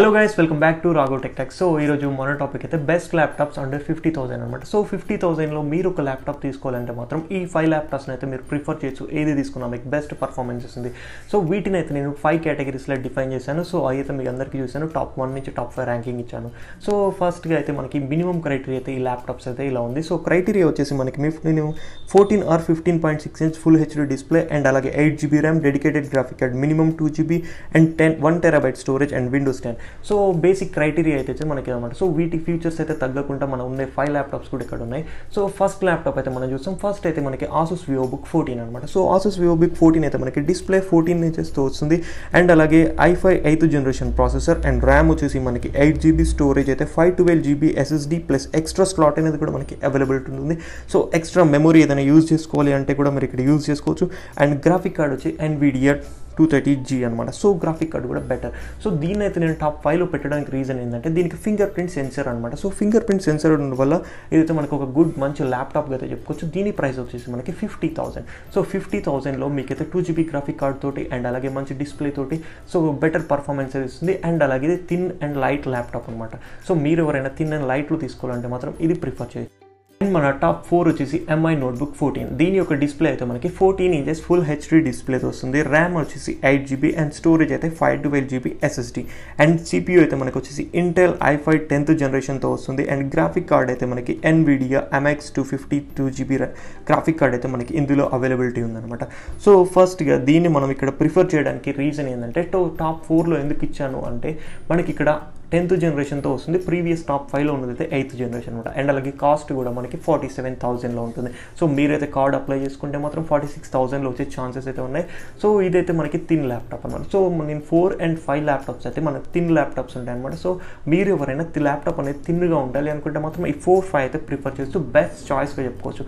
Hello guys, welcome back to Raghav tech tech. So ఈరోజు మన topic అయితే బెస్ట్ ల్యాప్టాప్స్ అండర్ 50,000 అనమాట. సో 50,000లో మీరు ఒక ల్యాప్టాప్ తీసుకోవాలంటే మాత్రం ఈ 5 ల్యాప్టాప్స్ని అయితే మీరు ప్రిఫర్ చేయొచ్చు. ఏది తీసుకున్నా మీకు బెస్ట్ పర్ఫార్మెన్స్ ఇస్తుంది. సో వీటిని అయితే నేను 5 కేటగిరీస్లో డిఫైన్ చేశాను. సో అయితే మీకు అందరికీ చూసాను, టాప్ 1 నుంచి టాప్ 5 ర్యాంకింగ్ ఇచ్చాను. సో ఫస్ట్గా అయితే మనకి మినిమం క్రైటీరియా అయితే ఈ ల్యాప్టాప్స్ అయితే ఇలా ఉంది. సో క్రైటీరియా వచ్చేసి మనకి నేను 14 or 15.6 inch full HD display and అలాగే 8GB RAM, dedicated graphic card, minimum 2GB and 1TB storage and Windows 10. So basic criteria అయితే మనకి అనమాట. సో వీటి ఫీచర్స్ అయితే తగ్గకుండా మన ఉండే 5 ల్యాప్టాప్స్ కూడా ఇక్కడ ఉన్నాయి. సో ఫస్ట్ ల్యాప్టాప్ అయితే మనం చూస్తాం. ఫస్ట్ అయితే మనకి ఆసూస్ వివోబుక్ 14 అనమాట. సో ఆసూస్ వివోబుక్ 14 అయితే మనకి డిస్ప్లే 14 ఇంచెస్తో వస్తుంది అండ్ అలాగే i5 8th generation processor and RAM వచ్చేసి మనకి 8GB, స్టోరేజ్ అయితే 512GB SSD plus extra slot అనేది కూడా మనకి అవైలబిలిటీ ఉంటుంది. సో ఎక్స్ట్రా మెమరీ ఏదైనా యూజ్ చేసుకోవాలి అంటే కూడా మీరు ఇక్కడ యూజ్ చేసుకోవచ్చు. అండ్ గ్రాఫిక్ కార్డ్ వచ్చి NVIDIA 230G అనమాట. సో గ్రాఫిక్ కార్డ్ కూడా బెటర్. సో దీన్ని అయితే నేను టాప్ 5లో పెట్టడానికి రీజన్ ఏంటంటే దీనికి ఫింగర్ ప్రింట్ సెన్సర్ అనమాట. సో ఫింగర్ ప్రింట్ సెన్సర్ ఉండడం వల్ల ఇదైతే మనకు ఒక మంచి ల్యాప్టాప్గా అయితే చెప్పుకోవచ్చు. దీని ప్రైస్ వచ్చేసి మనకి 50,000. సో 50,000లో మీకైతే 2GB గ్రాఫిక్ కార్డ్ తోటి అండ్ అలాగే మంచి డిస్ప్లే తోటి సో బెటర్ పర్ఫార్మెన్స్ ఇస్తుంది. అండ్ అలాగే ఇది థిన్ అండ్ లైట్ ల్యాప్టాప్ అనమాట. సో మీరు ఎవరైనా థిన్ అండ్ లైట్లో తీసుకోవాలంటే మాత్రం ఇది ప్రిఫర్ చేయొచ్చు. అండ్ మన టాప్ 4 వచ్చేసి MI నోట్బుక్ 14. దీని యొక్క డిస్ప్లే అయితే మనకి 14 ఇంచెస్ ఫుల్ హెచ్డీ డిస్ప్లేతో వస్తుంది. ర్యామ్ వచ్చేసి 8GB అండ్ స్టోరేజ్ అయితే 512GB SSD అండ్ CPU అయితే మనకి వచ్చేసి ఇంటెల్ i5 10th జనరేషన్తో వస్తుంది. అండ్ గ్రాఫిక్ కార్డ్ అయితే మనకి NVIDIA MX 252GB graphic card అయితే మనకి ఇందులో అవైలబిలిటీ ఉందన్నమాట. సో ఫస్ట్గా దీన్ని మనం ఇక్కడ ప్రిఫర్ చేయడానికి రీజన్ ఏంటంటే టాప్ 4లో ఎందుకు ఇచ్చాను అంటే మనకి ఇక్కడ 10th జనరేషన్తో వస్తుంది. ప్రీవియస్ టాప్ 5లో ఉన్నదైతే 8th జనరేషన్ అనమాట. అండ్ అలాగే కాస్ట్ కూడా మనకి 47,000లో ఉంటుంది. సో మీరైతే కార్డ్ అప్లై చేసుకుంటే మాత్రం 46,000లో వచ్చే ఛాన్సెస్ అయితే ఉన్నాయి. సో ఇదైతే మనకి థిన్ ల్యాప్టాప్ అనమాట. సో నేను 4 and 5 ల్యాప్టాప్స్ అయితే మనకి థిన్ ల్యాప్టాప్స్ ఉంటాయి అనమాట. సో మీరు ఎవరైనా ల్యాప్టాప్ అనేది థిన్గా ఉండాలి అనుకుంటే మాత్రం ఈ 4, 5 అయితే ప్రిఫర్ చేస్తూ బెస్ట్ చాయిస్గా చెప్పుకోవచ్చు.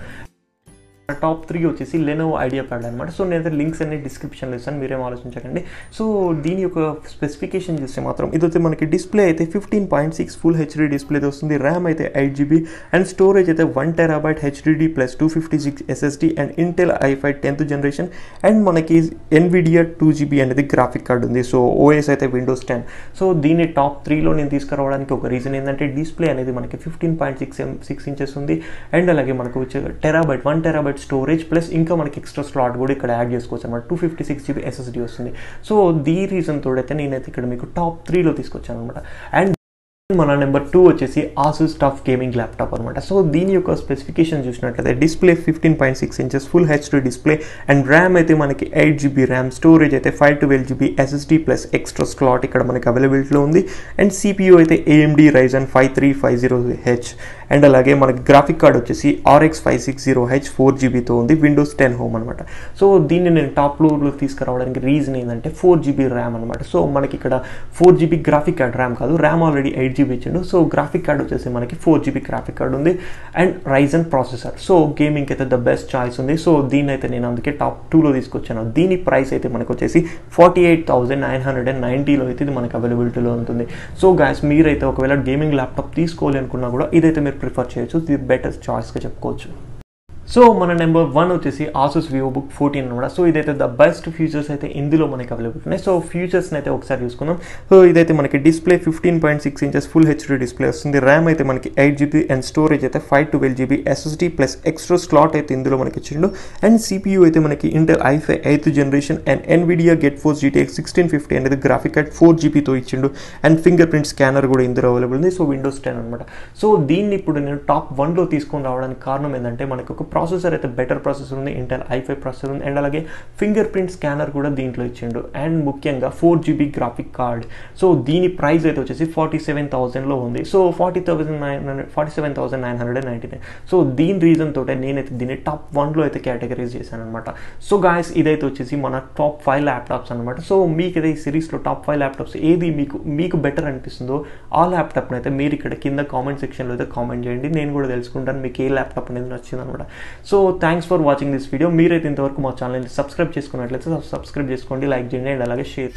టాప్ 3 వచ్చేసి లెనోవో ఐడియా ప్యాడ్ అనమాట. సో నేనైతే లింక్స్ అన్ని డిస్క్రిప్షన్లో ఇస్తాను, మీరేం ఆలోచించకండి. సో దీని యొక్క స్పెసిఫికేషన్ చూస్తే మాత్రం ఇదైతే మనకి డిస్ప్లే అయితే 15.6 ఫుల్ హెచ్డీ డిస్ప్లేతో వస్తుంది. ర్యామ్ అయితే 8GB అండ్ స్టోరేజ్ అయితే 1TB HDD plus 256 SSD and Intel i5 10th generation and మనకి NVIDIA 2GB అనేది గ్రాఫిక్ కార్డ్ ఉంది. సో OS అయితే విండోస్ 10. సో దీన్ని టాప్ 3లో నేను తీసుకురావడానికి ఒక రీజన్ ఏంటంటే డిస్ప్లే అనేది మనకి 15.6 ఇంచెస్ ఉంది అండ్ అలాగే మనకు 1TB స్టోరేజ్ ప్లస్ ఇంకా మనకి ఎక్స్ట్రా స్లాట్ కూడా ఇక్కడ యాడ్ చేసుకోవచ్చు అనమాట. 256GB SSD వస్తుంది. సో దీ రీజన్ తోడైతే నేనైతే ఇక్కడ మీకు టాప్ 3లో తీసుకొచ్చాను అనమాట. అండ్ మన నెంబర్ 2 వచ్చేసి ఆసూస్ టఫ్ గేమింగ్ ల్యాప్టాప్ అనమాట. సో దీని యొక్క స్పెసిఫికేషన్ చూసినట్లయితే display 15.6 inches full HD display and RAM అయితే మనకి 8GB ర్యామ్, స్టోరేజ్ అయితే 512GB SSD plus extra slot ఇక్కడ మనకి అవైలబిలిటీలో ఉంది. అండ్ CPU అయితే AMD Ryzen 5 3550H అండ్ అలాగే మనకి గ్రాఫిక్ కార్డ్ వచ్చేసి RX 560H 4GBతో ఉంది. విండోస్ 10 హోమ్ అనమాట. సో దీన్ని నేను టాప్లో తీసుకురావడానికి రీజన్ ఏంటంటే 4GB ర్యామ్ అనమాట. సో మనకి ఇక్కడ 4GB గ్రాఫిక్ కార్డ్ ర్యామ్ కాదు, ర్యామ్ ఆల్రెడీ 8GB ఇచ్చిండు. సో గ్రాఫిక్ కార్డ్ వచ్చేసి మనకి 4GB గ్రాఫిక్ కార్డ్ ఉంది and Ryzen processor. So gaming అయితే ద బెస్ట్ చాయిస్ ఉంది. సో దీన్ని అయితే నేను అందుకే టాప్ 2లో తీసుకొచ్చాను. దీని ప్రైస్ అయితే మనకు వచ్చేసి 48,990లో అయితే ఇది మనకి అవైలబిలిటీలో ఉంటుంది. సో గైస్, మీరైతే ఒకవేళ గేమింగ్ ల్యాప్టాప్ తీసుకోవాలి అనుకున్నా కూడా ఇదైతే మీరు ప్రిఫర్ చేయొచ్చు. ఇది బెటర్ చాయిస్గా చెప్పుకోవచ్చు. సో మన నెంబర్ 1 వచ్చేసి ఆసూస్ వివోబుక్ 14 అనమాట. సో ఇదైతే ద బెస్ట్ ఫీచర్స్ అయితే ఇందులో మనకి అవైలబుల్ ఉన్నాయి. సో ఫీచర్స్ని అయితే ఒకసారి చూసుకుందాం. సో ఇదైతే మనకి display 15.6 inches full HD display వస్తుంది. ర్యామ్ అయితే మనకి 8GB అండ్ స్టోరేజ్ అయితే 512GB SSD plus extra slot అయితే ఇందులో మనకి ఇచ్చిండు. అండ్ CPU అయితే మనకి Intel i5 8th generation and NVIDIA GeForce GTX 1650 అనేది గ్రాఫిక్ కార్డ్ 4GBతో ఇచ్చిండు. అండ్ ఫింగర్ ప్రింట్ స్కానర్ కూడా ఇందులో అవైలబుల్ ఉంది. సో విండోస్ 10 అనమాట. సో దీన్ని ఇప్పుడు నేను టాప్ 1లో తీసుకొని రావడానికి కారణం ఏంటంటే మనకి ఒక ప్రాసెసర్ అయితే బెటర్ ప్రాసెసర్ ఉంది, ఇంటెల్ i5 ప్రాసెసర్ ఉంది అండ్ అలాగే ఫింగర్ ప్రింట్ స్కానర్ కూడా దీంట్లో ఇచ్చిండు. అండ్ ముఖ్యంగా 4GB గ్రాఫిక్ కార్డ్. సో దీని ప్రైస్ అయితే వచ్చేసి 47,000లో ఉంది. సో 47,999. సో దీని రీజన్ తోటే నేనైతే దీన్ని టాప్ 1లో అయితే కేటగరైజ్ చేశాను అనమాట. సో గాయస్, ఇదైతే వచ్చేసి మన టాప్ 5 ల్యాప్టాప్స్ అనమాట. సో మీకైతే ఈ సిరీస్లో టాప్ 5 ల్యాప్టాప్స్ ఏది మీకు బెటర్ అనిపిస్తుందో ఆ ల్యాప్టాప్ని అయితే మీరు ఇక్కడ కింద కామెంట్ సెక్షన్లో అయితే కామెంట్ చేయండి. నేను కూడా తెలుసుకుంటాను మీకు ఏ ల్యాప్టాప్ అనేది నచ్చింది అనమాట. So thanks for watching this video. మీరైతే ఇంతవరకు మా ఛానల్ని సబ్స్క్రైబ్ చేసుకున్నట్లయితే సబ్స్క్రైబ్ చేసుకోండి, లైక్ చేయండి అండ్ అలాగే షేర్.